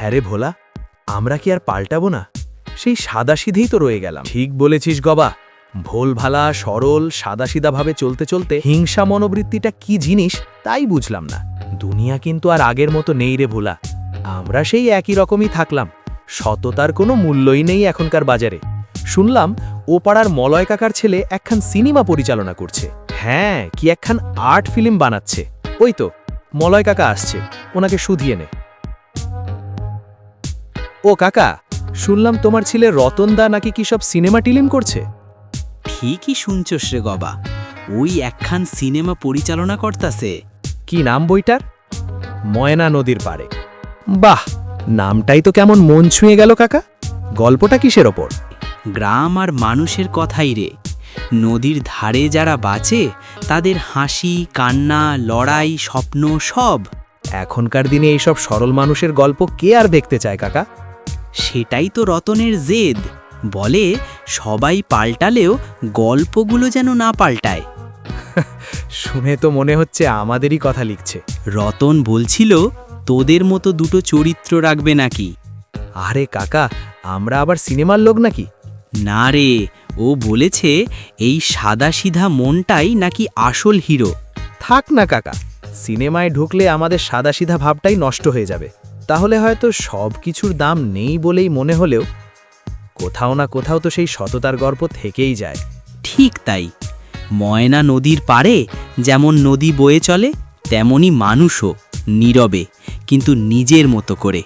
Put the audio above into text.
হ্যাঁ রে ভোলা, আমরা কি আর পাল্টাবো না? সেই সাদাসিধেই তো রয়ে গেলাম। ঠিক বলেছিস গবা, ভোলভালা সরল সাদাসিধাভাবে চলতে চলতে হিংসা মনোবৃত্তিটা কি জিনিস তাই বুঝলাম না। দুনিয়া কিন্তু আর আগের মতো নেই রে ভোলা। আমরা সেই একই রকমই থাকলাম, সততার কোনো মূল্যই নেই এখনকার বাজারে। শুনলাম ও পাড়ার মলয় কাকার ছেলে একখান সিনেমা পরিচালনা করছে। হ্যাঁ, কি একখান আর্ট ফিল্ম বানাচ্ছে। ওই তো মলয় কাকা আসছে, ওনাকে শুধিয়ে নে। ও কাকা, শুনলাম তোমার ছেলে রতনদা নাকি কি সব সিনেমা টিলিম করছে? ঠিকই শুনছস রে গবা, ওই একখান সিনেমা পরিচালনা করতাছে। কি নাম বইটার? ময়না নদীর পাড়ে। বাহ, নামটাই তো কেমন মন ছুঁয়ে গেল কাকা। গল্পটা কিসের ওপর? গ্রাম আর মানুষের কথাই রে। নদীর ধারে যারা বাঁচে তাদের হাসি কান্না লড়াই স্বপ্ন সব। এখনকার দিনে এইসব সরল মানুষের গল্প কে আর দেখতে চায় কাকা? সেটাই তো রতনের জেদ। বলে সবাই পাল্টালেও গল্পগুলো যেন না পাল্টায়। শুনে তো মনে হচ্ছে আমাদেরই কথা লিখছে। রতন বলছিল তোদের মতো দুটো চরিত্র রাখবে নাকি। আরে কাকা, আমরা আবার সিনেমার লোক নাকি? না রে, ও বলেছে এই সাদাসিধা মনটাই নাকি আসল হিরো। থাক না কাকা, সিনেমায় ঢুকলে আমাদের সাদাসিধা ভাবটাই নষ্ট হয়ে যাবে। তাহলে হয়তো সব কিছুর দাম নেই বলেই মনে হলেও কোথাও না কোথাও তো সেই সততার গর্ব থেকেই যায়। ঠিক তাই, ময়না নদীর পাড়ে যেমন নদী বয়ে চলে তেমনি মানুষও নীরবে কিন্তু নিজের মতো করে।